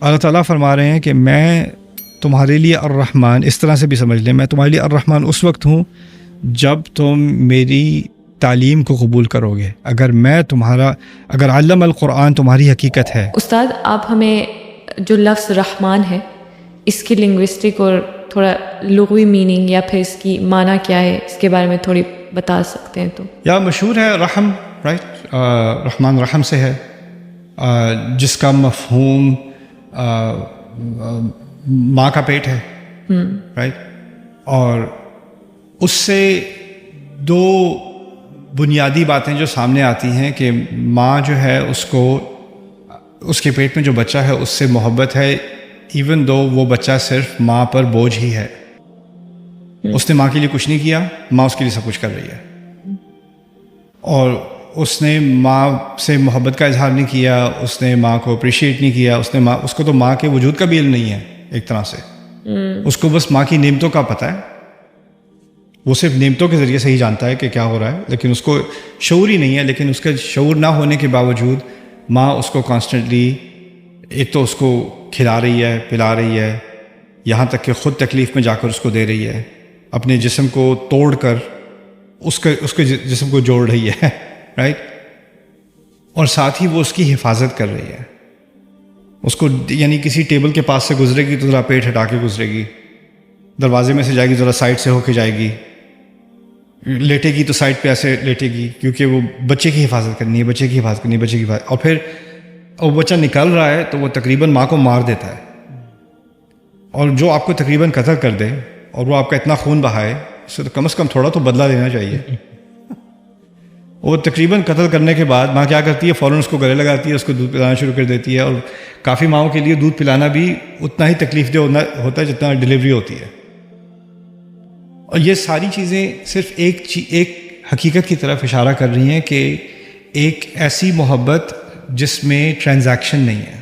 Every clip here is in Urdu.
اللہ تعالیٰ فرما رہے ہیں کہ میں تمہارے لیے الرحمن، اس طرح سے بھی سمجھ لیں، میں تمہارے لیے الرحمن اس وقت ہوں جب تم میری تعلیم کو قبول کرو گے. اگر علم القرآن تمہاری حقیقت ہے. استاد آپ ہمیں جو لفظ رحمان ہے اس کی لنگوسٹک اور تھوڑا لغوی میننگ یا پھر اس کی معنی کیا ہے اس کے بارے میں تھوڑی بتا سکتے ہیں تو؟ یا مشہور ہے رحم، رائٹ، رحمان رحم سے ہے، جس کا مفہوم ماں کا پیٹ ہے، رائٹ. اور اس سے دو بنیادی باتیں جو سامنے آتی ہیں کہ ماں جو ہے اس کے پیٹ میں جو بچہ ہے اس سے محبت ہے، ایون دو وہ بچہ صرف ماں پر بوجھ ہی ہے. اس نے ماں کے لیے کچھ نہیں کیا، ماں اس کے لیے سب کچھ کر رہی ہے. اور اس نے ماں سے محبت کا اظہار نہیں کیا، اس نے ماں کو اپریشیٹ نہیں کیا، اس کو تو ماں کے وجود کا بھی علم نہیں ہے ایک طرح سے. اس کو بس ماں کی نعمتوں کا پتہ ہے، وہ صرف نعمتوں کے ذریعے سے ہی جانتا ہے کہ کیا ہو رہا ہے، لیکن اس کو شعور ہی نہیں ہے. لیکن اس کا شعور نہ ہونے کے باوجود ماں اس کو کانسٹنٹلی ایک تو اس کو کھلا رہی ہے، پلا رہی ہے، یہاں تک کہ خود تکلیف میں جا کر اس کو دے رہی ہے، اپنے جسم کو توڑ کر اس کے جسم کو جوڑ رہی ہے، رائٹ. اور ساتھ ہی وہ اس کی حفاظت کر رہی ہے. اس کو یعنی کسی ٹیبل کے پاس سے گزرے گی تو ذرا پیٹ ہٹا کے گزرے گی، دروازے میں سے جائے گی ذرا سائڈ سے ہو کے جائے گی، لیٹے گی تو سائڈ پہ ایسے لیٹے گی، کیونکہ وہ بچے کی حفاظت کرنی ہے، بچے کی حفاظت کرنی ہے، بچے کی حفاظت. اور پھر وہ بچہ نکل رہا ہے تو وہ تقریباً ماں کو مار دیتا ہے. اور جو آپ کو تقریباً قتل کر دے اور وہ آپ کا اتنا خون بہائے، اس سے تو کم از کم تھوڑا تو بدلہ لینا چاہیے. وہ تقریباً قتل کرنے کے بعد ماں کیا کرتی ہے، فوراً اس کو گلے لگاتی ہے، اس کو دودھ پلانا شروع کر دیتی ہے. اور کافی ماؤں کے لیے دودھ پلانا بھی اتنا ہی تکلیف دہ ہوتا ہے جتنا ڈلیوری ہوتی ہے. اور یہ ساری چیزیں صرف ایک حقیقت کی طرف اشارہ کر رہی ہیں کہ ایک ایسی محبت جس میں ٹرانزیکشن نہیں ہے.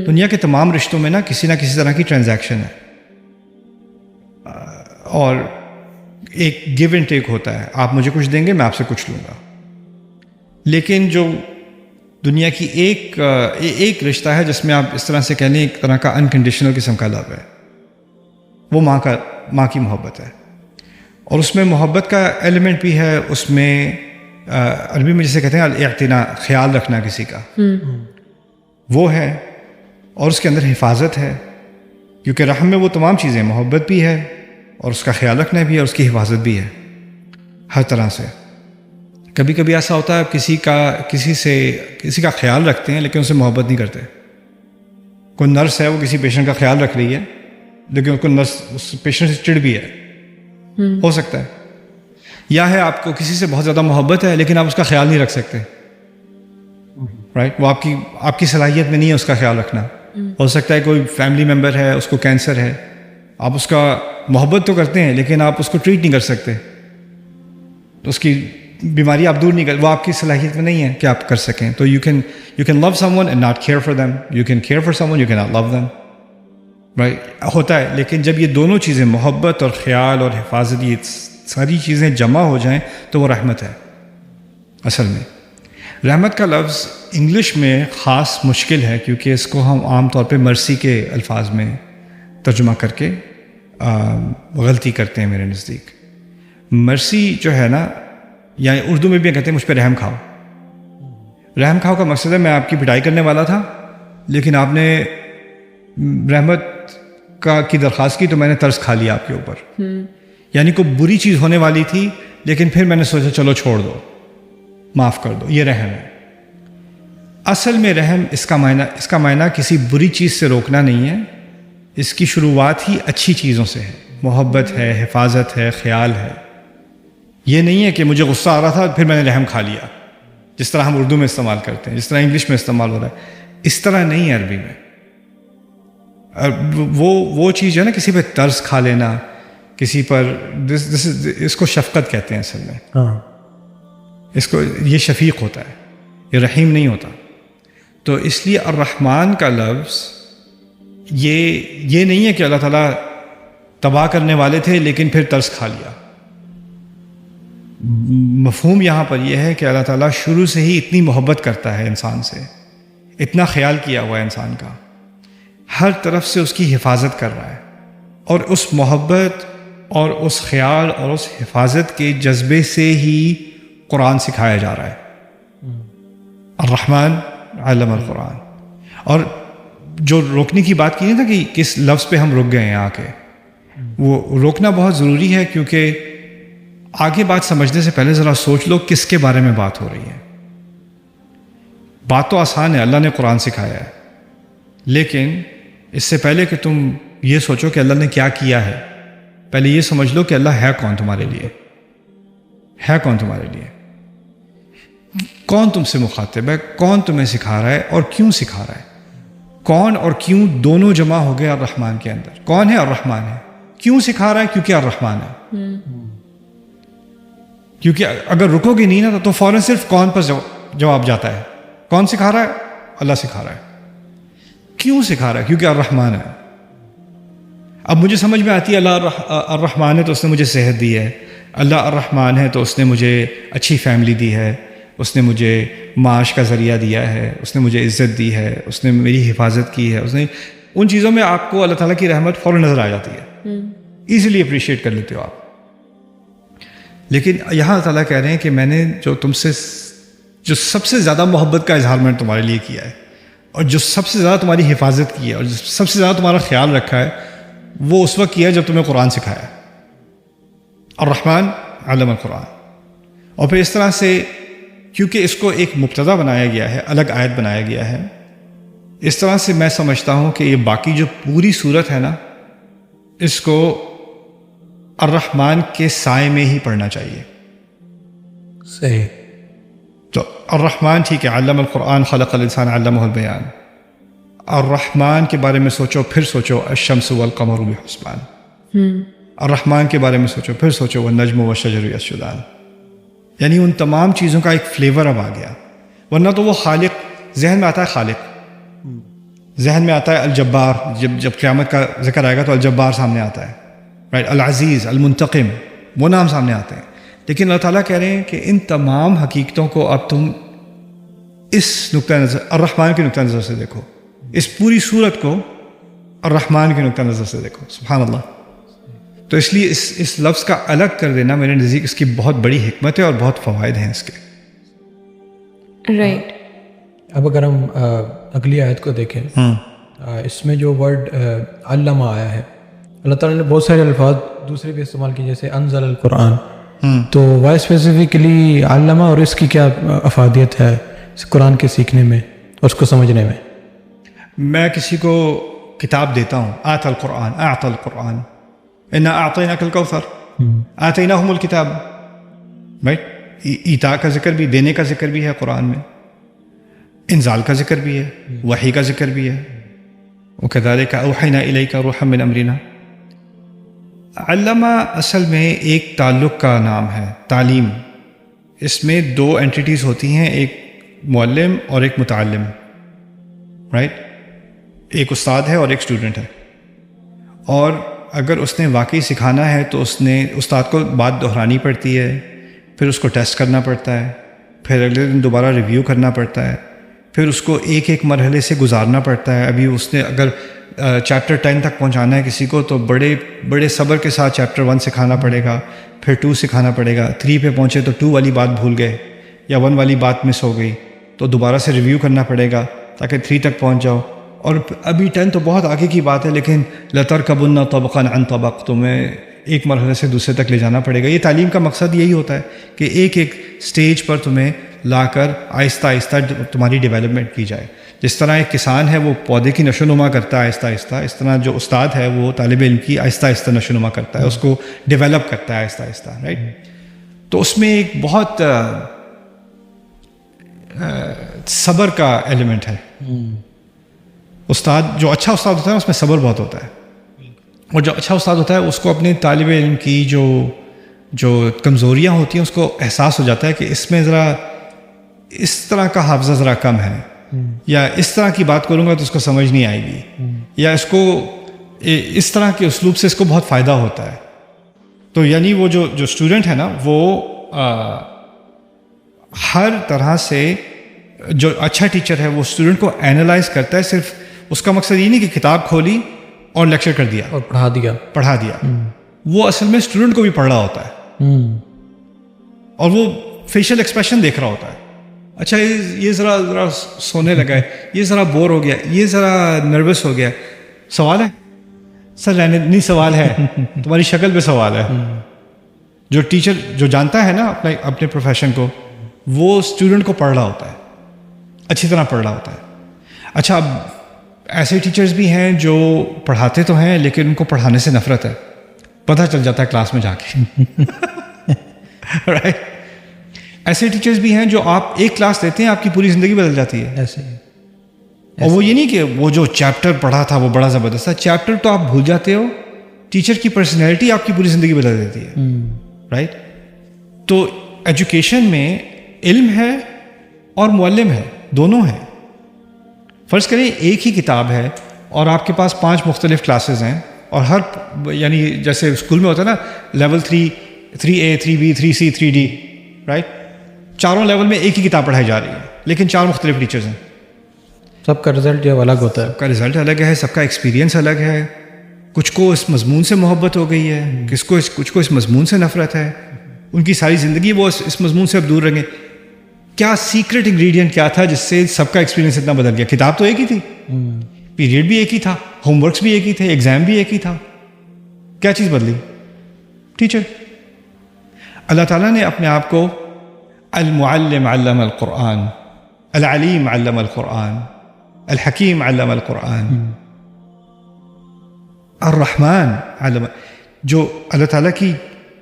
دنیا کے تمام رشتوں میں نہ کسی طرح کی ٹرانزیکشن ہے، اور ایک گیو اینڈ ٹیک ہوتا ہے. آپ مجھے کچھ دیں گے، میں آپ سے کچھ لوں گا. لیکن جو دنیا کی ایک رشتہ ہے جس میں آپ اس طرح سے کہہ لیں ایک طرح کا انکنڈیشنل قسم کا لو ہے، وہ ماں کی محبت ہے. اور اس میں محبت کا ایلیمنٹ بھی ہے، اس میں عربی میں جسے کہتے ہیں الاعتناء، خیال رکھنا کسی کا، وہ ہے. اور اس کے اندر حفاظت ہے، کیونکہ رحم میں وہ تمام چیزیں، محبت بھی ہے اور اس کا خیال رکھنا بھی ہے اور اس کی حفاظت بھی ہے ہر طرح سے. کبھی کبھی ایسا ہوتا ہے آپ کسی کا خیال رکھتے ہیں لیکن اسے محبت نہیں کرتے. کوئی نرس ہے، وہ کسی پیشنٹ کا خیال رکھ رہی ہے لیکن اس پیشنٹ سے چڑ بھی ہے، ہو سکتا ہے. یا ہے آپ کو کسی سے بہت زیادہ محبت ہے لیکن آپ اس کا خیال نہیں رکھ سکتے، رائٹ. وہ آپ کی صلاحیت میں نہیں ہے اس کا خیال رکھنا. ہو سکتا ہے کوئی فیملی ممبر ہے، اس کو کینسر ہے، آپ اس کا محبت تو کرتے ہیں لیکن آپ اس کو ٹریٹ نہیں کر سکتے، اس کی بیماری آپ دور نہیں کر، وہ آپ کی صلاحیت میں نہیں ہے کہ آپ کر سکیں. تو you can love someone and not care for them, you can care for someone, you can not love them, right. ہوتا ہے. لیکن جب یہ دونوں چیزیں، محبت اور خیال اور حفاظت، یہ ساری چیزیں جمع ہو جائیں تو وہ رحمت ہے. اصل میں رحمت کا لفظ انگلش میں خاص مشکل ہے، کیونکہ اس کو ہم عام طور پہ مرسی کے الفاظ میں ترجمہ کر کے غلطی کرتے ہیں میرے نزدیک. مرسی جو ہے نا، یعنی اردو میں بھی کہتے ہیں مجھ پہ رحم کھاؤ. رحم کھاؤ کا مقصد ہے میں آپ کی پٹائی کرنے والا تھا لیکن آپ نے رحمت کی درخواست کی تو میں نے ترس کھا لیا آپ کے اوپر. یعنی کوئی بری چیز ہونے والی تھی لیکن پھر میں نے سوچا چلو چھوڑ دو، معاف کر دو. یہ رحم ہے. اصل میں رحم اس کا معنی کسی بری چیز سے روکنا نہیں ہے، اس کی شروعات ہی اچھی چیزوں سے ہے. محبت ہے، حفاظت ہے، خیال ہے. یہ نہیں ہے کہ مجھے غصہ آ رہا تھا پھر میں نے رحم کھا لیا، جس طرح ہم اردو میں استعمال کرتے ہیں، جس طرح انگلش میں استعمال ہو رہا ہے. اس طرح نہیں ہے عربی میں. وہ چیز جو ہے نا، کسی پہ ترس کھا لینا، کسی پر، اس کو شفقت کہتے ہیں اصل میں. اس کو یہ شفیق ہوتا ہے، یہ رحیم نہیں ہوتا. تو اس لیے الرحمن کا لفظ یہ نہیں ہے کہ اللہ تعالیٰ تباہ کرنے والے تھے لیکن پھر ترس کھا لیا. مفہوم یہاں پر یہ ہے کہ اللہ تعالیٰ شروع سے ہی اتنی محبت کرتا ہے انسان سے، اتنا خیال کیا ہوا ہے انسان کا ہر طرف سے اس کی حفاظت کر رہا ہے، اور اس محبت اور اس خیال اور اس حفاظت کے جذبے سے ہی قرآن سکھایا جا رہا ہے۔ الرحمن علم القرآن۔ اور جو روکنے کی بات کی نا کہ کس لفظ پہ ہم رک گئے ہیں آ کے، وہ روکنا بہت ضروری ہے، کیونکہ آگے بات سمجھنے سے پہلے ذرا سوچ لو کس کے بارے میں بات ہو رہی ہے۔ بات تو آسان ہے، اللہ نے قرآن سکھایا ہے، لیکن اس سے پہلے کہ تم یہ سوچو کہ اللہ نے کیا کیا ہے، پہلے یہ سمجھ لو کہ اللہ ہے کون تمہارے لیے، ہے کون تمہارے لیے، کون تم سے مخاطب ہے، کون تمہیں سکھا رہا ہے اور کیوں سکھا رہا ہے۔ کون اور کیوں دونوں جمع ہو گئے الرحمن کے اندر۔ کون ہے؟ الرحمن ہے۔ کیوں سکھا رہا ہے؟ کیونکہ الرحمن ہے۔ کیونکہ اگر رکو گے نہیں نا تو فوراً صرف کون پر جواب جاتا ہے۔ کون سکھا رہا ہے؟ اللہ سکھا رہا ہے۔ کیوں سکھا رہا ہے؟ کیونکہ الرحمن ہے۔ اب مجھے سمجھ میں آتی ہے اللہ الرحمن ہے تو اس نے مجھے صحت دی ہے، اللہ الرحمن ہے تو اس نے مجھے اچھی فیملی دی ہے، اس نے مجھے معاش کا ذریعہ دیا ہے، اس نے مجھے عزت دی ہے، اس نے میری حفاظت کی ہے، اس نے ان چیزوں میں آپ کو اللہ تعالیٰ کی رحمت فوراً نظر آ جاتی ہے، ایزیلی اپریشیٹ کر لیتے ہو آپ۔ لیکن یہاں اللہ تعالیٰ کہہ رہے ہیں کہ میں نے جو تم سے جو سب سے زیادہ محبت کا اظہار میں نے تمہارے لیے کیا ہے، اور جو سب سے زیادہ تمہاری حفاظت کی ہے، اور جو سب سے زیادہ تمہارا خیال رکھا ہے، وہ اس وقت کیا جب تمہیں قرآن سکھایا۔ الرحمن علم القرآن۔ اور پھر اس طرح سے کیونکہ اس کو ایک مبتدا بنایا گیا ہے، الگ آیت بنایا گیا ہے، اس طرح سے میں سمجھتا ہوں کہ یہ باقی جو پوری صورت ہے نا، اس کو الرحمن کے سائے میں ہی پڑھنا چاہیے۔ صحیح۔ تو الرحمن ٹھیک ہے، علم القرآن خلق الانسان علمہ البیان۔ الرحمن کے بارے میں سوچو، پھر سوچو الشمس والقمر بحسبان۔ الرحمن کے بارے میں سوچو، پھر سوچو والنجم والشجر یسجدان۔ یعنی ان تمام چیزوں کا ایک فلیور اب آ گیا، ورنہ تو وہ خالق ذہن میں آتا ہے، خالق ذہن میں آتا ہے، الجبار جب قیامت کا ذکر آئے گا تو الجبار سامنے آتا ہے، رائٹ، العزیز، المنتقم، وہ نام سامنے آتے ہیں۔ لیکن اللہ تعالیٰ کہہ رہے ہیں کہ ان تمام حقیقتوں کو اب تم اس نقطۂ نظر الرحمن کے نقطۂ نظر سے دیکھو، اس پوری صورت کو الرحمن کے نقطۂ نظر سے دیکھو۔ سبحان اللہ۔ تو اس لیے اس لفظ کا الگ کر دینا میرے نزدیک اس کی بہت بڑی حکمت ہے اور بہت فوائد ہیں اس کے۔ رائٹ۔ اب اگر ہم اگلی آیت کو دیکھیں، اس میں جو ورڈ علامہ آیا ہے، اللہ تعالیٰ نے بہت سارے الفاظ دوسرے بھی استعمال کیے، جیسے انزل القرآن، تو وائی اسپیسیفکلی علامہ اور اس کی کیا افادیت ہے قرآن کے سیکھنے میں اور اس کو سمجھنے میں؟ میں کسی کو کتاب دیتا ہوں، آت القرآن، اعط القرآن، انا اعطیناک الکوثر، آتیناہم الکتاب، رائٹ۔ ایتا کا ذکر بھی، دینے کا ذکر بھی ہے قرآن میں، انزال کا ذکر بھی ہے، وحی کا ذکر بھی ہے، وکذالک اوحینا الیک روحا من امرنا۔ علامہ اصل میں ایک تعلق کا نام ہے، تعلیم۔ اس میں دو اینٹیٹیز ہوتی ہیں، ایک معلم اور ایک متعلم، رائٹ، ایک استاد ہے اور ایک اسٹوڈنٹ ہے۔ اور اگر اس نے واقعی سکھانا ہے تو اس نے استاد کو بات دہرانی پڑتی ہے، پھر اس کو ٹیسٹ کرنا پڑتا ہے، پھر اگلے دن دوبارہ ریویو کرنا پڑتا ہے، پھر اس کو ایک ایک مرحلے سے گزارنا پڑتا ہے۔ ابھی اس نے اگر چیپٹر 10 تک پہنچانا ہے کسی کو تو بڑے بڑے صبر کے ساتھ چیپٹر 1 سکھانا پڑے گا، پھر 2 سکھانا پڑے گا، 3 پہ پہنچے تو 2 والی بات بھول گئے یا 1 والی بات مس ہو گئی تو دوبارہ سے ریویو کرنا پڑے گا تاکہ 3 تک پہنچ جاؤ۔ اور ابھی 10 تو بہت آگے کی بات ہے، لیکن لَتَرْكَبُنَّ طَبَقًا عَنْ طَبَقٍ، تمہیں ایک مرحلے سے دوسرے تک لے جانا پڑے گا۔ یہ تعلیم کا مقصد یہی ہوتا ہے کہ ایک ایک سٹیج پر تمہیں لا کر آہستہ آہستہ تمہاری ڈیولپمنٹ کی جائے۔ جس طرح ایک کسان ہے وہ پودے کی نشو نما کرتا ہے آہستہ آہستہ، اس طرح جو استاد ہے وہ طالب علم کی آہستہ آہستہ نشو نما کرتا ہے، اس کو ڈیولپ کرتا ہے آہستہ آہستہ، رائٹ۔ تو اس میں ایک بہت صبر کا ایلیمنٹ ہے۔ استاد جو اچھا استاد ہوتا ہے اس میں صبر بہت ہوتا ہے، اور جو اچھا استاد ہوتا ہے اس کو اپنے طالب علم کی جو کمزوریاں ہوتی ہیں اس کو احساس ہو جاتا ہے کہ اس میں ذرا اس طرح کا حافظہ ذرا کم ہے، یا اس طرح کی بات کروں گا تو اس کو سمجھ نہیں آئے گی، یا اس کو اس طرح کے اسلوب سے اس کو بہت فائدہ ہوتا ہے۔ تو یعنی وہ جو اسٹوڈنٹ ہے نا وہ ہر طرح سے، جو اچھا ٹیچر ہے وہ اسٹوڈنٹ کو اینالائز کرتا ہے صرف اس کا مقصد یہ نہیں کہ کتاب کھولی اور لیکچر کر دیا اور پڑھا دیا. وہ اصل میں اسٹوڈنٹ کو بھی پڑھ رہا ہوتا ہے اور وہ فیشل ایکسپریشن دیکھ رہا ہوتا ہے. اچھا یہ ذرا سونے لگا ہے, یہ ذرا بور ہو گیا, یہ ذرا نروس ہو گیا. سوال ہے سر؟ رہنے نہیں سوال ہے, تمہاری شکل پہ سوال ہے. جو ٹیچر جو جانتا ہے نا اپنے پروفیشن کو, وہ اسٹوڈنٹ کو پڑھ رہا ہوتا ہے, اچھی طرح پڑھ رہا ہوتا ہے. اچھا اب ایسے ٹیچرز بھی ہیں جو پڑھاتے تو ہیں لیکن ان کو پڑھانے سے نفرت ہے, پتہ چل جاتا ہے کلاس میں جا کے. رائٹ. ایسے ٹیچرز بھی ہیں جو آپ ایک کلاس لیتے ہیں آپ کی پوری زندگی بدل جاتی ہے. ایسے اور وہ یہ نہیں کہ وہ جو چیپٹر پڑھا تھا وہ بڑا زبردست تھا, چیپٹر تو آپ بھول جاتے ہو, ٹیچر کی پرسنالٹی آپ کی پوری زندگی بدل دیتی ہے. رائٹ. تو ایجوکیشن میں علم ہے اور معلم ہے, دونوں ہیں. فرض کریں ایک ہی کتاب ہے اور آپ کے پاس 5 مختلف کلاسز ہیں اور ہر یعنی جیسے اسکول میں ہوتا ہے نا level 3, 3A, 3B, 3C, 3D, right. چاروں لیول میں ایک ہی کتاب پڑھائی جا رہی ہے لیکن 4 مختلف ٹیچرز ہیں. سب کا رزلٹ جو الگ ہوتا ہے, سب کا رزلٹ الگ ہے, سب کا ایکسپیرینس الگ ہے. کچھ کو اس مضمون سے محبت ہو گئی ہے, کچھ کو اس مضمون سے نفرت ہے. ان کی ساری زندگی وہ اس مضمون سے اب دور رہیں گے. کیا سیکرٹ انگریڈینٹ کیا تھا جس سے سب کا ایکسپیرینس اتنا بدل گیا؟ کتاب تو ایک ہی تھی, پیریڈ بھی ایک ہی تھا, ہوم ورکس بھی ایک ہی تھے, ایگزام بھی ایک ہی تھا. کیا چیز بدلی؟ ٹیچر. اللہ تعالیٰ نے اپنے آپ کو المعلم علم القرآن, العلیم علم القرآن, الحکیم علم القرآن, الرحمن علم. جو اللہ تعالیٰ کی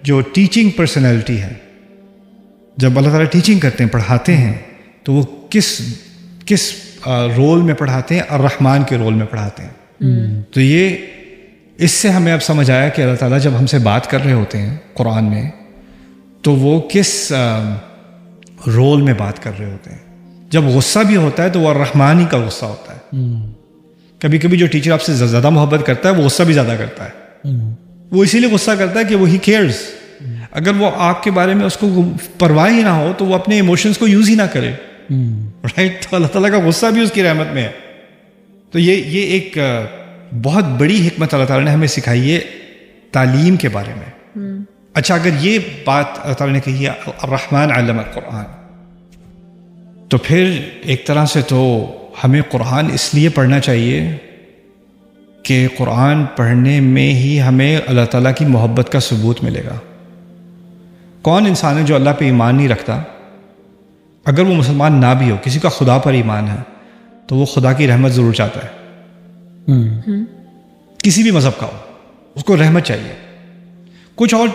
جو ٹیچنگ پرسنالٹی ہے, جب اللہ تعالیٰ ٹیچنگ کرتے ہیں, پڑھاتے ہیں, تو وہ کس رول میں پڑھاتے ہیں؟ الرحمن کے رول میں پڑھاتے ہیں. تو یہ اس سے ہمیں اب سمجھ آیا کہ اللہ تعالیٰ جب ہم سے بات کر رہے ہوتے ہیں قرآن میں تو وہ کس رول میں بات کر رہے ہوتے ہیں. جب غصہ بھی ہوتا ہے تو وہ الرحمن ہی کا غصہ ہوتا ہے. کبھی کبھی جو ٹیچر آپ سے زیادہ محبت کرتا ہے وہ غصہ بھی زیادہ کرتا ہے. وہ اسی لیے غصہ کرتا ہے کہ وہ ہی کیئرز. اگر وہ آپ کے بارے میں اس کو پرواہ ہی نہ ہو تو وہ اپنے ایموشنز کو یوز ہی نہ کرے. رائٹ. تو اللہ تعالیٰ کا غصہ بھی اس کی رحمت میں ہے. تو یہ ایک بہت بڑی حکمت اللہ تعالیٰ نے ہمیں سکھائی ہے تعلیم کے بارے میں. اچھا اگر یہ بات اللہ تعالیٰ نے کہی ہے الرحمن علم القرآن, تو پھر ایک طرح سے تو ہمیں قرآن اس لیے پڑھنا چاہیے کہ قرآن پڑھنے میں ہی ہمیں اللہ تعالیٰ کی محبت کا ثبوت ملے گا. کون انسان ہے جو اللہ پہ ایمان نہیں رکھتا؟ اگر وہ مسلمان نہ بھی ہو, کسی کا خدا پر ایمان ہے, تو وہ خدا کی رحمت ضرور چاہتا ہے. کسی بھی مذہب کا ہو, اس کو رحمت چاہیے. کچھ اور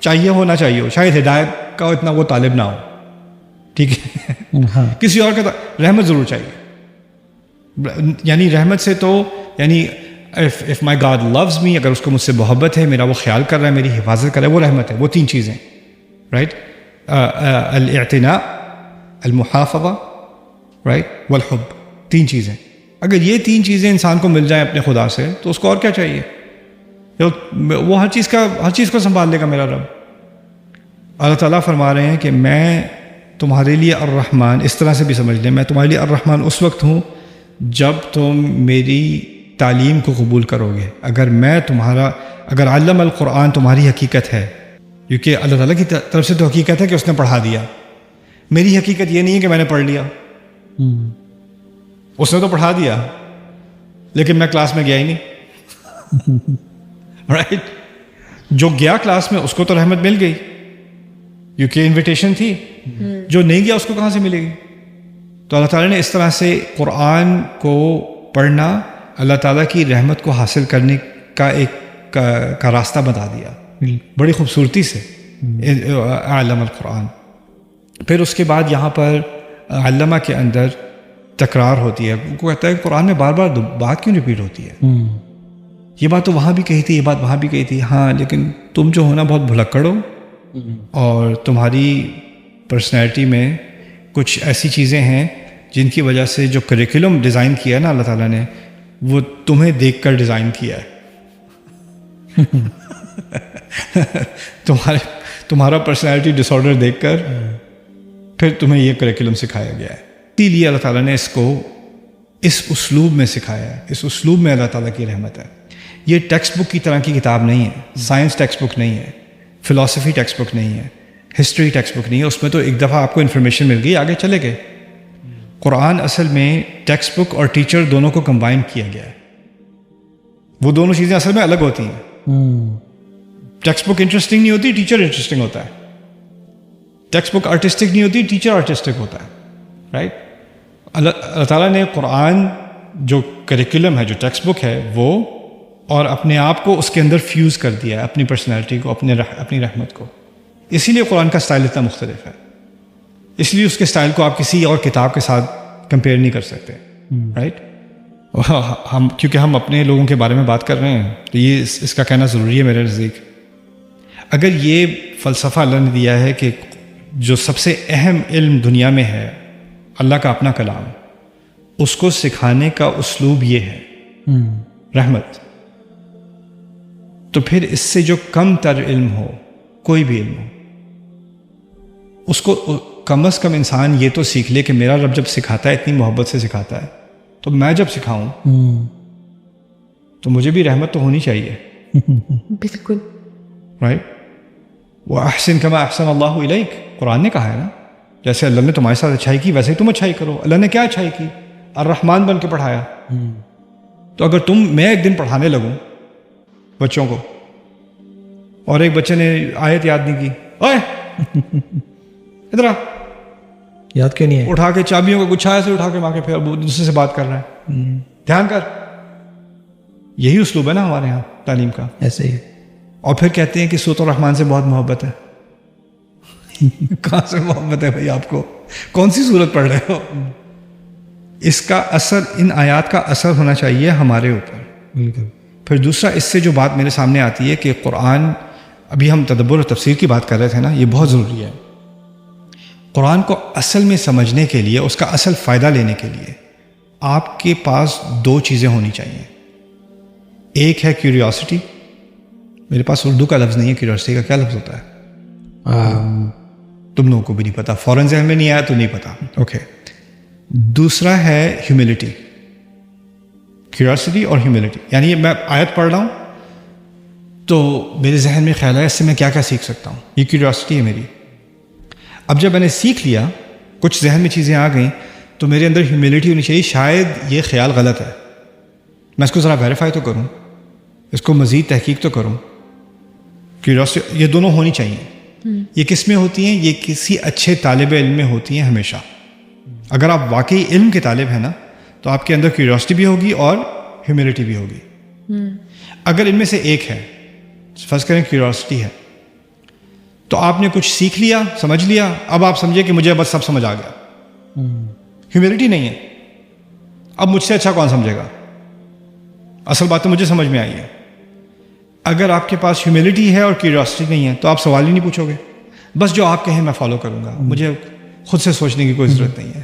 چاہیے ہو نہ چاہیے ہو, شاید ہدایت کا اتنا وہ طالب نہ ہو, ٹھیک ہے, کسی اور کا رحمت ضرور چاہیے. یعنی رحمت سے تو یعنی if my God loves me, اگر اس کو مجھ سے محبت ہے, میرا وہ خیال کر رہا ہے, میری حفاظت کر رہا ہے, وہ رحمت ہے. وہ 3 چیزیں, رائٹ. الاعتناء, المحافظہ, رائٹ, والحب. 3 چیزیں. اگر یہ 3 چیزیں انسان کو مل جائیں اپنے خدا سے تو اس کو اور کیا چاہیے؟ وہ ہر چیز کو سنبھال لے گا میرا رب. اللہ تعالیٰ فرما رہے ہیں کہ میں تمہارے لیے الرحمن, اس طرح سے بھی سمجھ لیں, میں تمہارے لیے الرحمن اس وقت ہوں جب تم میری تعلیم کو قبول کرو گے. اگر علم القرآن تمہاری حقیقت ہے, کیونکہ اللہ تعالیٰ کی طرف سے تو حقیقت ہے کہ اس نے پڑھا دیا. میری حقیقت یہ نہیں ہے کہ میں نے پڑھ لیا, اس نے تو پڑھا دیا لیکن میں کلاس میں گیا ہی نہیں. رائٹ. جو گیا کلاس میں اس کو تو رحمت مل گئی کیونکہ انویٹیشن تھی, جو نہیں گیا اس کو کہاں سے ملے گی؟ تو اللہ تعالیٰ نے اس طرح سے قرآن کو پڑھنا اللہ تعالیٰ کی رحمت کو حاصل کرنے کا ایک کا راستہ بتا دیا بڑی خوبصورتی سے. علم القرآن. پھر اس کے بعد یہاں پر علامہ کے اندر تکرار ہوتی ہے. وہ کہتا ہے کہ قرآن میں بار بار بات کیوں ریپیٹ ہوتی ہے؟ یہ بات تو وہاں بھی کہی تھی, یہ بات وہاں بھی کہی تھی. ہاں, لیکن تم جو ہو نا بہت بھلکڑ ہو اور تمہاری پرسنالٹی میں کچھ ایسی چیزیں ہیں جن کی وجہ سے جو کریکولم ڈیزائن کیا ہے نا اللہ تعالیٰ نے, وہ تمہیں دیکھ کر ڈیزائن کیا ہے. تمہارا پرسنالٹی ڈس آرڈر دیکھ کر پھر تمہیں یہ کریکولم سکھایا گیا ہے. اسی لیے اللہ تعالیٰ نے اس کو اس اسلوب میں سکھایا ہے، اس اسلوب میں اللہ تعالیٰ کی رحمت ہے. یہ ٹیکسٹ بک کی طرح کی کتاب نہیں ہے، سائنس ٹیکسٹ بک نہیں ہے، فلاسفی ٹیکسٹ بک نہیں ہے، ہسٹری ٹیکسٹ بک نہیں ہے. اس میں تو ایک دفعہ آپ کو انفارمیشن مل گئی، آگے چلے گئے. قرآن اصل میں ٹیکسٹ بک اور ٹیچر دونوں کو کمبائن کیا گیا ہے. وہ دونوں چیزیں اصل میں الگ ہوتی ہیں. ٹیکسٹ بک انٹرسٹنگ نہیں ہوتی، ٹیچر انٹرسٹنگ ہوتا ہے. ٹیکسٹ بک آرٹسٹک نہیں ہوتی، ٹیچر آرٹسٹک ہوتا ہے. رائٹ. اللہ تعالیٰ نے قرآن جو کریکولم ہے، جو ٹیکسٹ بک ہے، وہ اور اپنے آپ کو اس کے اندر فیوز کر دیا ہے، اپنی پرسنالٹی کو، اپنی رحمت کو. اسی لیے قرآن کا سٹائل اتنا مختلف ہے. اس لیے اس کے سٹائل کو آپ کسی اور کتاب کے ساتھ کمپیئر نہیں کر سکتے. رائٹ. کیونکہ ہم اپنے لوگوں کے بارے میں بات کر رہے ہیں تو یہ اس کا کہنا ضروری ہے میرے نزدیک. اگر یہ فلسفہ اللہ نے دیا ہے کہ جو سب سے اہم علم دنیا میں ہے اللہ کا اپنا کلام، اس کو سکھانے کا اسلوب یہ ہے رحمت، تو پھر اس سے جو کم تر علم ہو، کوئی بھی علم ہو، اس کو کم از کم انسان یہ تو سیکھ لے کہ میرا رب جب سکھاتا ہے اتنی محبت سے سکھاتا ہے، تو میں جب سکھاؤں تو مجھے بھی رحمت تو ہونی چاہیے. بالکل. رائٹ. وَأَحْسِن كَمَا أَحْسَنَ اللَّهُ إِلَيْكَ، قرآن نے کہا ہے نا، جیسے اللہ نے تمہارے ساتھ اچھائی کی ویسے ہی تم اچھائی کرو. اللہ نے کیا اچھائی کی؟ الرحمن بن کے پڑھایا. تو اگر میں ایک دن پڑھانے لگوں بچوں کو اور ایک بچے نے آیت یاد نہیں کی، اوئے ادھر آ، یاد کیوں نہیں ہے؟ اٹھا کے چابیوں کا گچھا سے اٹھا کے ماں کے پھر دوسرے سے بات کر رہا ہے، دھیان کر. یہی اسلوب ہے نا ہمارے یہاں تعلیم کا. ایسے ہی. اور پھر کہتے ہیں کہ سورۃ الرحمن سے بہت محبت ہے. کہاں سے محبت ہے بھائی آپ کو؟ کون سی سورت پڑھ رہے ہو؟ اس کا اثر، ان آیات کا اثر ہونا چاہیے ہمارے اوپر. بالکل. پھر دوسرا اس سے جو بات میرے سامنے آتی ہے کہ قرآن، ابھی ہم تدبر اور تفسیر کی بات کر رہے تھے نا، یہ بہت ضروری ہے. قرآن کو اصل میں سمجھنے کے لیے، اس کا اصل فائدہ لینے کے لیے آپ کے پاس دو چیزیں ہونی چاہیے. ایک ہے کیوریوسٹی. میرے پاس اردو کا لفظ نہیں ہے کیوریوسٹی کا، کیا لفظ ہوتا ہے؟ تم لوگوں کو بھی نہیں پتا، فوراً ذہن میں نہیں آیا تو نہیں پتا. اوکے. دوسرا ہے ہیوملٹی. کیوریوسٹی اور ہیوملٹی، یعنی میں آیت پڑھ رہا ہوں تو میرے ذہن میں خیال ہے اس سے میں کیا کیا سیکھ سکتا ہوں، یہ کیوریوسٹی ہے میری. اب جب میں نے سیکھ لیا، کچھ ذہن میں چیزیں آ گئیں، تو میرے اندر ہیوملٹی ہونی چاہیے. شاید یہ خیال غلط ہے، میں اس کو ذرا ویریفائی تو کروں، اس کو مزید تحقیق تو کروں. کیوریوسٹی، یہ دونوں ہونی چاہیے. یہ کس میں ہوتی ہیں؟ یہ کسی اچھے طالب علم میں ہوتی ہیں ہمیشہ. اگر آپ واقعی علم کے طالب ہیں نا، تو آپ کے اندر کیوریوسٹی بھی ہوگی اور ہیوملٹی بھی ہوگی. اگر ان میں سے ایک ہے، فرض کریں کیوریوسٹی ہے، تو آپ نے کچھ سیکھ لیا، سمجھ لیا، اب آپ سمجھے کہ مجھے بس سب سمجھ آ گیا. ہیوملٹی نہیں ہے، اب مجھ سے اچھا کون سمجھے گا، اصل بات تو مجھے سمجھ میں آئی ہے. اگر آپ کے پاس ہیوملٹی ہے اور کیوریوسٹی نہیں ہے تو آپ سوال ہی نہیں پوچھو گے، بس جو آپ کہیں میں فالو کروں گا، مجھے خود سے سوچنے کی کوئی ضرورت نہیں ہے.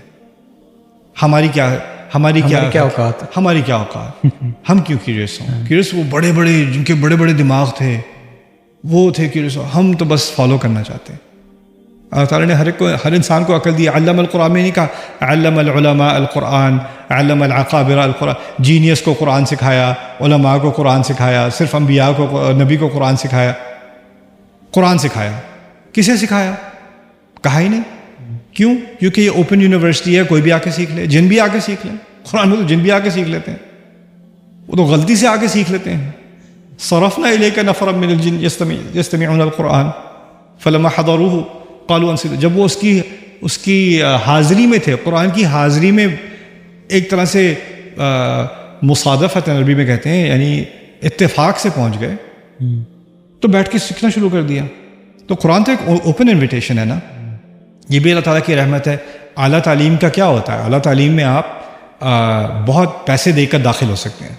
ہماری کیا اوقات، ہماری کیا اوقات، ہم کیوں کیوریس ہوں؟ کیوریس وہ بڑے بڑے، جن کے بڑے بڑے دماغ تھے، وہ تھے کیوریس. ہم تو بس فالو کرنا چاہتے ہیں. اللہ تعالیٰ نے ہر انسان کو عقل دی. علم القرآن میں نہیں کہا علم العلماء القرآن، علم العقابر القرآن. جینیس کو قرآن سکھایا، علماء کو قرآن سکھایا، صرف انبیاء کو، نبی کو قرآن سکھایا. قرآن سکھایا، کسے سکھایا؟ کہا ہی نہیں. کیوں؟ کیونکہ یہ اوپن یونیورسٹی ہے، کوئی بھی آ کے سیکھ لے. جن بھی آ کے سیکھ لیں. قرآن میں تو جن بھی آ کے سیکھ لیتے ہیں، وہ تو غلطی سے آ کے سیکھ لیتے ہیں. صرفنا الیک نفرا من الجن یستمعون القرآن فلما حضروه قالوا انصتوا. جب وہ اس کی حاضری میں تھے، قرآن کی حاضری میں، ایک طرح سے مصادفت عربی میں کہتے ہیں، یعنی اتفاق سے پہنچ گئے تو بیٹھ کے سیکھنا شروع کر دیا. تو قرآن تو ایک اوپن انویٹیشن ہے نا. یہ بھی اللہ تعالیٰ کی رحمت ہے. اعلیٰ تعلیم کا کیا ہوتا ہے؟ اعلیٰ تعلیم میں آپ بہت پیسے دے کر داخل ہو سکتے ہیں.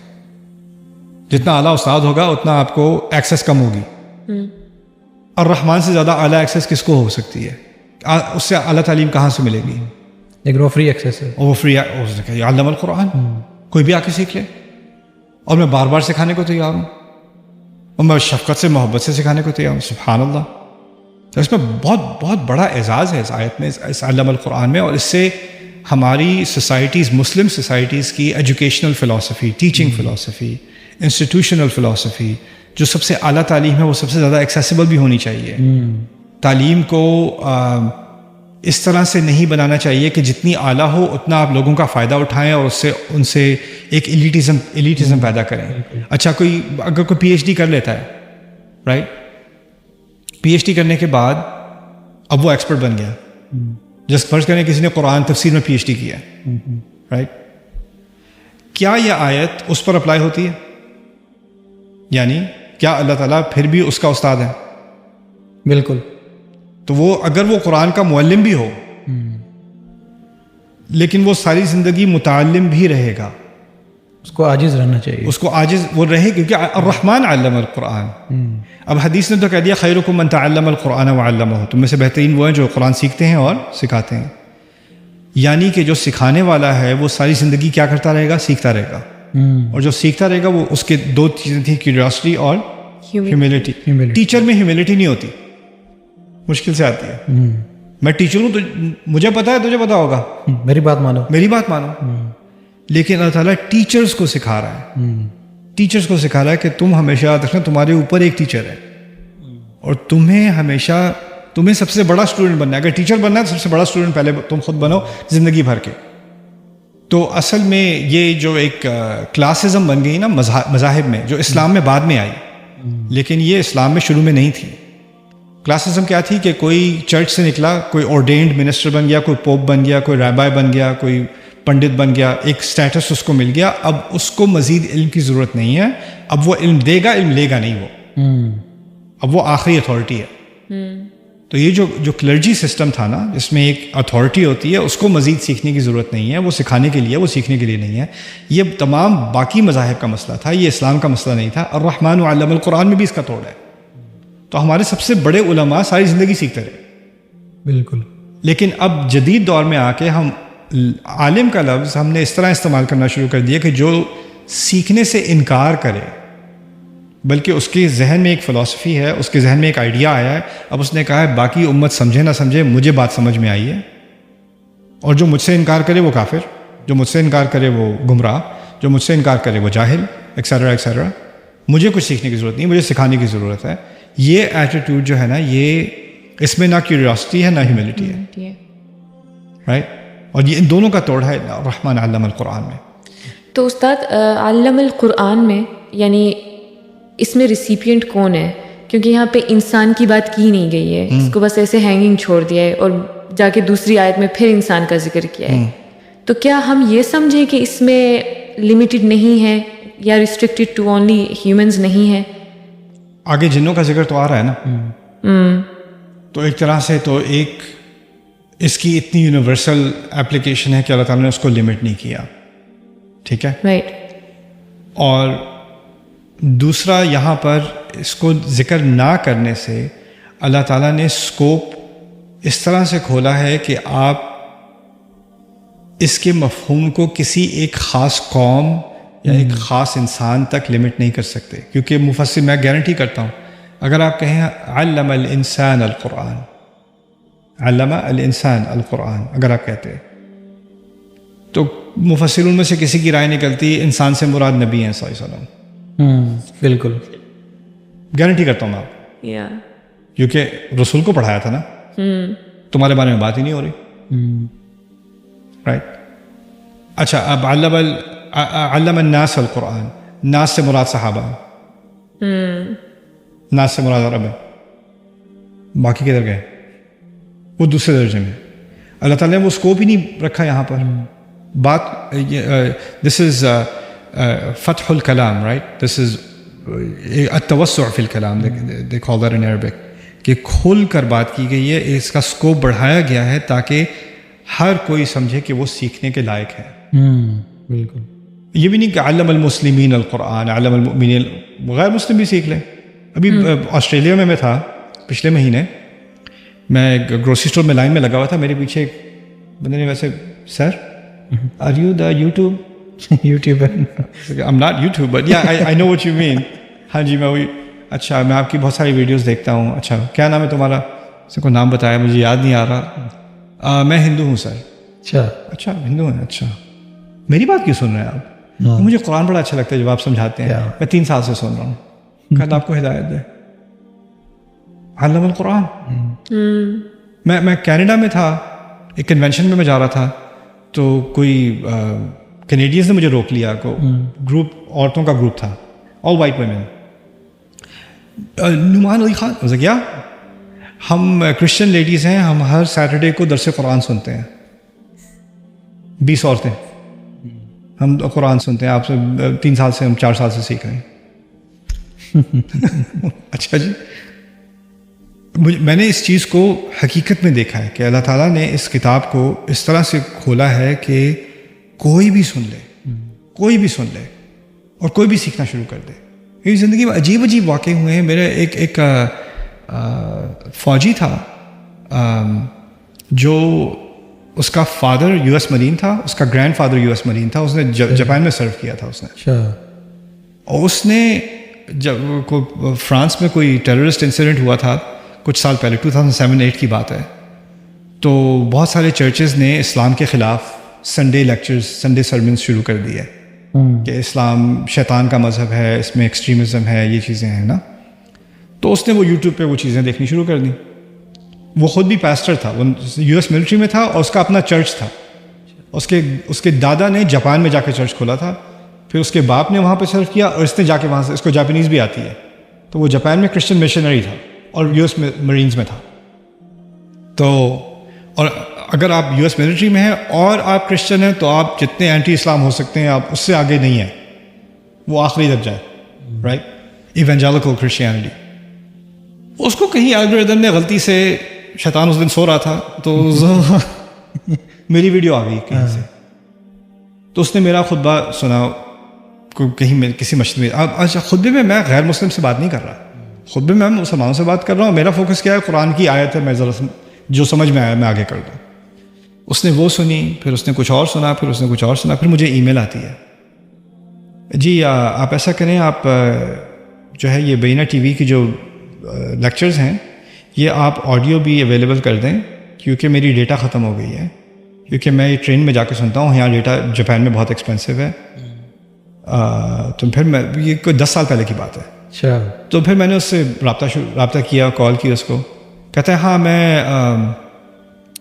جتنا اعلیٰ استاد ہوگا اتنا آپ کو ایکسیس کم ہوگی. اور رحمان سے زیادہ اعلیٰ ایکسیس کس کو ہو سکتی ہے؟ اس سے اعلیٰ تعلیم کہاں سے ملے گی؟ لیکن وہ فری ایکسیس ہے. وہ فری علم القرآن، کوئی بھی آ کے سیکھ لے. اور میں بار بار سکھانے کو تیار ہوں، اور میں شفقت سے، محبت سے سکھانے کو تیار ہوں. سبحان اللہ. تو اس میں بہت بہت بڑا اعزاز ہے اس آیت میں، اس علم القرآن میں. اور اس سے ہماری سوسائٹیز، مسلم سوسائٹیز کی educational philosophy, teaching philosophy, institutional philosophy جو سب سے اعلیٰ تعلیم ہے وہ سب سے زیادہ ایکسیسیبل بھی ہونی چاہیے. تعلیم کو اس طرح سے نہیں بنانا چاہیے کہ جتنی اعلیٰ ہو اتنا آپ لوگوں کا فائدہ اٹھائیں اور ان سے ایک ایلیٹزم پیدا کریں. اچھا کوئی اگر کوئی پی ایچ ڈی کر لیتا ہے، رائٹ، پی ایچ ڈی کرنے کے بعد اب وہ ایکسپرٹ بن گیا. جس فرض کریں کسی نے قرآن تفسیر میں پی ایچ ڈی کیا، رائٹ، کیا یہ آیت اس پر اپلائی ہوتی ہے؟ یعنی کیا اللہ تعالیٰ پھر بھی اس کا استاد ہے؟ بالکل. تو وہ اگر وہ قرآن کا معلم بھی ہو لیکن وہ ساری زندگی متعلم بھی رہے گا، اس کو عاجز رہنا چاہیے، اس کو عاجز وہ رہے، کیونکہ الرحمن علم القرآن. اب حدیث نے تو کہہ دیا خیرکم من تعلم القرآن وعلمہ، تم میں سے بہترین وہ ہیں جو قرآن سیکھتے ہیں اور سکھاتے ہیں. یعنی کہ جو سکھانے والا ہے وہ ساری زندگی کیا کرتا رہے گا؟ سیکھتا رہے گا. اور جو سیکھتا رہے گا وہ اس کے دو چیزیں تھیں، کیوریاسٹی اور ہیوملٹی. ٹیچر میں ہیوملٹی نہیں ہوتی، مشکل سے آتی ہے. میں ٹیچر ہوں تو مجھے پتا ہے، تجھے پتا ہوگا، میری بات مانو، میری بات مانو. لیکن اللہ تعالیٰ ٹیچرز کو سکھا رہا ہے، ٹیچرز کو سکھا رہا ہے کہ تم ہمیشہ یاد رکھنا تمہارے اوپر ایک ٹیچر ہے اور تمہیں سب سے بڑا اسٹوڈنٹ بننا ہے. اگر ٹیچر بننا ہے تو سب سے بڑا اسٹوڈنٹ پہلے تم خود بنو زندگی بھر کے. تو اصل میں یہ جو ایک کلاسزم بن گئی نا مذاہب میں، جو اسلام میں بعد میں آئی، لیکن یہ اسلام میں شروع میں نہیں تھی. کلاسزم کیا تھی کہ کوئی چرچ سے نکلا، کوئی اورڈینڈ منسٹر بن گیا، کوئی پوپ بن گیا، کوئی رابائی بن گیا، کوئی پنڈت بن گیا، ایک سٹیٹس اس کو مل گیا. اب اس کو مزید علم کی ضرورت نہیں ہے، اب وہ علم دے گا، علم لے گا نہیں، وہ اب وہ آخری اتھارٹی ہے. تو یہ جو کلرجی سسٹم تھا نا، جس میں ایک اتھارٹی ہوتی ہے، اس کو مزید سیکھنے کی ضرورت نہیں ہے، وہ سکھانے کے لیے، وہ سیکھنے کے لیے نہیں ہے. یہ تمام باقی مذاہب کا مسئلہ تھا، یہ اسلام کا مسئلہ نہیں تھا. الرحمن علم القرآن میں بھی اس کا توڑ ہے. تو ہمارے سب سے بڑے علماء ساری زندگی سیکھتے رہے. بالکل. لیکن اب جدید دور میں آ کے ہم عالم کا لفظ ہم نے اس طرح استعمال کرنا شروع کر دیا کہ جو سیکھنے سے انکار کرے، بلکہ اس کے ذہن میں ایک فلسفی ہے، اس کے ذہن میں ایک آئیڈیا آیا ہے، اب اس نے کہا ہے باقی امت سمجھے نہ سمجھے مجھے بات سمجھ میں آئی ہے، اور جو مجھ سے انکار کرے وہ کافر، جو مجھ سے انکار کرے وہ گمراہ، جو مجھ سے انکار کرے وہ جاہل، ایکسیٹرا ایکسیٹرا. مجھے کچھ سیکھنے کی ضرورت نہیں، مجھے سکھانے کی ضرورت ہے. یہ ایٹیٹیوڈ جو ہے نا، یہ اس میں نہ کیوریاسٹی ہے نہ ہیوملٹی ہے، رائٹ. اور یہ ان دونوں کا توڑ ہے الرحمن علم القرآن میں. تو استاد علم القرآن میں یعنی اس میں ریسیپینٹ کون ہے؟ کیونکہ یہاں پہ انسان کی بات کی نہیں گئی ہے، اس کو بس ایسے ہینگنگ چھوڑ دیا ہے اور جا کے دوسری آیت میں پھر انسان کا ذکر کیا ہے. تو کیا ہم یہ سمجھیں کہ اس میں لمیٹڈ نہیں ہے یا ریسٹرکٹیڈ ٹو اونلی ہیومنز نہیں ہے؟ آگے جنوں کا ذکر تو آ رہا ہے نا، تو ایک طرح سے تو ایک اس کی اتنی یونیورسل اپلیکیشن ہے کہ اللہ تعالیٰ نے اس کو لمٹ نہیں کیا، ٹھیک ہے، رائٹ. اور دوسرا یہاں پر اس کو ذکر نہ کرنے سے اللہ تعالیٰ نے اسکوپ اس طرح سے کھولا ہے کہ آپ اس کے مفہوم کو کسی ایک خاص قوم یا ایک خاص انسان تک لمٹ نہیں کر سکتے. کیونکہ مفسر، میں گارنٹی کرتا ہوں، اگر آپ کہیں علم الانسان القرآن، علم الانسان القرآن اگر آپ کہتے تو مفسرون میں سے کسی کی رائے نکلتی انسان سے مراد نبی ہیں صلی اللہ علیہ وسلم. بالکل گارنٹی کرتا ہوں میں آپ، کیونکہ رسول کو پڑھایا تھا نا، تمہارے بارے میں بات ہی نہیں ہو رہی، رائٹ. اچھا، اب علم الناس القرآن، ناس سے مراد صحابہ، ناس سے مراد عرب ہے، باقی کدھر گئے؟ وہ دوسرے درجے میں. اللہ تعالیٰ نے وہ اسکوپ ہی نہیں رکھا یہاں پر. بات دس از فتح الکلام، رائٹ، دس از التوسع فی الکلام، دے کال دیٹ ان عربک، کہ کھول کر بات کی گئی ہے، اس کا اسکوپ بڑھایا گیا ہے تاکہ ہر کوئی سمجھے کہ وہ سیکھنے کے لائق ہے. بالکل. یہ بھی نہیں کہ علم المسلمین القرآن، علم المؤمنین، غیر مسلم بھی سیکھ لیں. ابھی آسٹریلیا میں تھا پچھلے مہینے، میں گروسری اسٹور میں لائن میں لگا ہوا تھا، میرے پیچھے ایک بندے نے ویسے، sir are you the YouTuber? I'm not YouTuber, but yeah, I know what you mean. ہاں جی، میں وہی. اچھا، میں آپ کی بہت ساری ویڈیوز دیکھتا ہوں. اچھا، کیا نام ہے تمہارا؟ اس کو نام بتایا، مجھے یاد نہیں آ رہا. میں ہندو ہوں سر. اچھا ہندو ہیں. اچھا میری بات کیوں سن رہے ہیں آپ؟ مجھے قرآن بڑا اچھا لگتا ہے جب آپ سمجھاتے ہیں. میں 3 سال سے سن رہا ہوں. اللہ آپ کو ہدایت دے. علم القرآن. میں کینیڈا میں تھا, ایک کنونشن میں جا رہا تھا, تو کوئی کینیڈینز نے مجھے روک لیا. گروپ عورتوں کا گروپ تھا, آل وائٹ ویمن. نعمان علی خان مجھے کیا, ہم کرسچن لیڈیز ہیں, ہم ہر سیٹرڈے کو درس قرآن سنتے ہیں. 20 عورتیں ہم قرآن سنتے ہیں. آپ سے 3 سال سے, ہم 4 سال سے سیکھ رہے ہیں. اچھا جی, میں نے اس چیز کو حقیقت میں دیکھا ہے کہ اللہ تعالیٰ نے اس کتاب کو اس طرح سے کھولا ہے کہ کوئی بھی سن لے اور کوئی بھی سیکھنا شروع کر دے. میری زندگی میں عجیب عجیب واقعے ہوئے ہیں. میرے ایک فوجی تھا جو اس کا فادر US مرین تھا, اس کا گرینڈ فادر US مرین تھا. اس نے جاپان میں سرو کیا تھا اس نے. اور اس نے جب فرانس میں کوئی ٹیررسٹ انسیڈنٹ ہوا تھا کچھ سال پہلے, 2007-8 کی بات ہے, تو بہت سارے چرچز نے اسلام کے خلاف سنڈے لیکچرز, سنڈے سرمنز شروع کر دی ہے کہ اسلام شیطان کا مذہب ہے, اس میں ایکسٹریمزم ہے, یہ چیزیں ہیں نا. تو اس نے وہ یوٹیوب پہ وہ چیزیں دیکھنی شروع کر دیں. وہ خود بھی پیسٹر تھا, وہ US ملٹری میں تھا, اور اس کا اپنا چرچ تھا. اس کے دادا نے جاپان میں جا کے چرچ کھولا تھا, پھر اس کے باپ نے وہاں پہ سرو کیا, اور اس نے جا کے وہاں سے, اس کو جاپانیز بھی آتی ہے, تو وہ جاپان میں کرسچن مشنری تھا اور US مرینز میں تھا. تو اور اگر آپ US ملٹری میں ہیں اور آپ کرسچن ہیں تو آپ جتنے اینٹی اسلام ہو سکتے ہیں آپ اس سے آگے نہیں ہیں. وہ آخری درجہ ہے, رائٹ, ایونجیلیکل کرسچینٹی. اس کو کہیں الگوریدم نے غلطی سے, شیطان اس دن سو رہا تھا تو میری ویڈیو آ گئی کہیں سے, تو اس نے میرا خطبہ سنا کہیں میں کسی مسجد میں. اچھا خطبے میں غیر مسلم سے بات نہیں کر رہا, خطبے میں مسلمانوں سے بات کر رہا ہوں. میرا فوکس کیا ہے, قرآن کی آیت ہے, میں ذرا جو سمجھ میں آیا میں آگے کر دوں. اس نے وہ سنی, پھر اس نے کچھ اور سنا, پھر اس نے کچھ اور سنا, پھر مجھے ای میل آتی ہے, جی آپ ایسا کریں, آپ جو ہے یہ بینہ ٹی وی کی جو لیکچرز ہیں یہ آپ آڈیو بھی اویلیبل کر دیں, کیونکہ میری ڈیٹا ختم ہو گئی ہے, کیونکہ میں ٹرین میں جا کے سنتا ہوں, یہاں ڈیٹا جاپان میں بہت ایکسپینسو ہے. تو پھر میں, یہ کوئی 10 سال پہلے کی بات ہے. اچھا. تو پھر میں نے اس سے رابطہ کیا, کال کی اس کو. کہتا ہے ہاں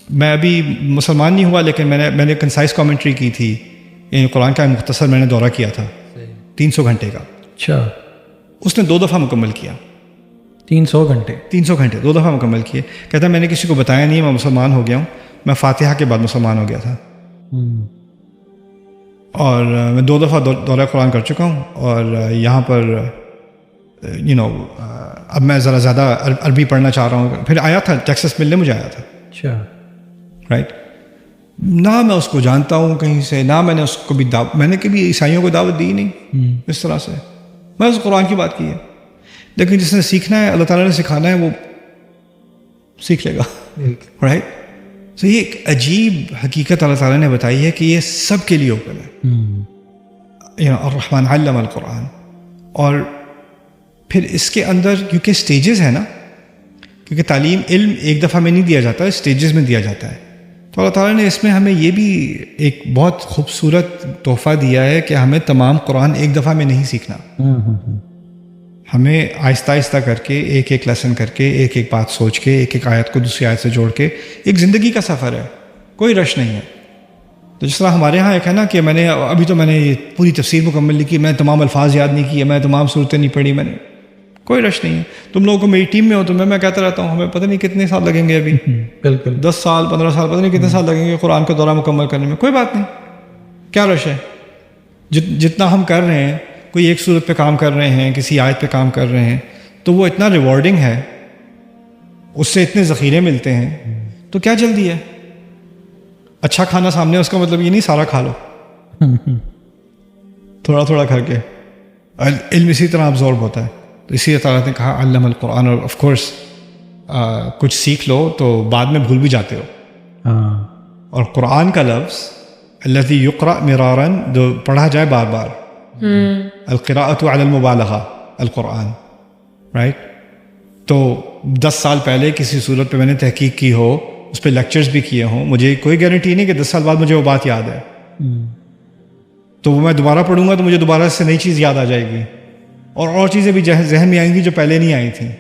میں ابھی مسلمان نہیں ہوا, لیکن میں نے کنسائز کامنٹری کی تھی, یعنی قرآن کا مختصر میں نے دورہ کیا تھا 300 گھنٹے کا. اچھا. اس نے 2 دفعہ مکمل کیا. 300 گھنٹے 2 دفعہ مکمل کیے. کہتا ہے میں نے کسی کو بتایا نہیں, میں مسلمان ہو گیا ہوں, میں فاتحہ کے بعد مسلمان ہو گیا تھا, اور میں 2 دفعہ دورہ قرآن کر چکا ہوں, اور یہاں پر اب میں ذرا زیادہ عربی پڑھنا چاہ رہا ہوں. پھر آیا تھا ٹیکسس ملنے, مجھے آیا تھا. اچھا. رائٹ. نہ میں اس کو جانتا ہوں کہیں سے, نہ میں نے اس کو بھی میں نے کبھی عیسائیوں کو دعوت دی نہیں اس طرح سے. میں اس قرآن کی بات کی ہے, لیکن جس نے سیکھنا ہے, اللہ تعالیٰ نے سکھانا ہے, وہ سیکھ لے گا. رائٹ. تو یہ ایک عجیب حقیقت اللہ تعالیٰ نے بتائی ہے کہ یہ سب کے لیے اوپن ہے. الرحمن علم القرآن. اور پھر اس کے اندر کیونکہ سٹیجز ہیں نا, کیونکہ تعلیم علم ایک دفعہ میں نہیں دیا جاتا, اسٹیجز میں دیا جاتا ہے. تو اللہ تعالیٰ نے اس میں ہمیں یہ بھی ایک بہت خوبصورت تحفہ دیا ہے کہ ہمیں تمام قرآن ایک دفعہ میں نہیں سیکھنا. ہمیں آہستہ آہستہ کر کے, ایک ایک لیسن کر کے, ایک ایک بات سوچ کے, ایک ایک آیت کو دوسری آیت سے جوڑ کے, ایک زندگی کا سفر ہے, کوئی رش نہیں ہے. تو جس طرح ہمارے ہاں ایک ہے نا کہ میں نے یہ پوری تفسیر مکمل نہیں کی, میں تمام الفاظ یاد نہیں کیے, میں تمام صورتیں نہیں پڑھی, میں نے کوئی رش نہیں ہے. تم لوگوں کو میری ٹیم میں ہو تو میں کہتا رہتا ہوں, ہمیں پتہ نہیں کتنے سال لگیں گے ابھی, بالکل 10 سال 15 سال, پتہ نہیں کتنے سال لگیں گے قرآن کا دورہ مکمل کرنے میں. کوئی بات نہیں, کیا رش ہے. جتنا ہم کر رہے ہیں, کوئی ایک صورت پہ کام کر رہے ہیں, کسی آیت پہ کام کر رہے ہیں, تو وہ اتنا ریوارڈنگ ہے, اس سے اتنے ذخیرے ملتے ہیں, تو کیا جلدی ہے. اچھا کھانا سامنے, اس کا مطلب یہ نہیں سارا کھا لو, تھوڑا تھوڑا کر کے. علم اسی طرح ابزورب ہوتا ہے. تو اسی طرح نے کہا علم القرآن, اور آف کورس کچھ سیکھ لو تو بعد میں بھول بھی جاتے ہو. اور قرآن کا لفظ الذی یقرأ مرارا, جو پڑھا جائے بار بار, القراءۃ علی المبالغہ القرآن. رائٹ. تو 10 سال پہلے کسی صورت پہ میں نے تحقیق کی ہو اس پہ لیکچرز بھی کیے ہوں, مجھے کوئی گارنٹی نہیں کہ 10 سال بعد مجھے وہ بات یاد ہے, تو وہ میں دوبارہ پڑھوں گا تو مجھے دوبارہ سے نئی چیز یاد آ جائے گی, اور چیزیں بھی ذہن میں آئیں گی جو پہلے نہیں آئی تھیں,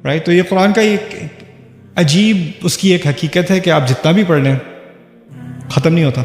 رائٹ. تو یہ قرآن کا ایک عجیب اس کی ایک حقیقت ہے کہ آپ جتنا بھی پڑھ لیں ختم نہیں ہوتا.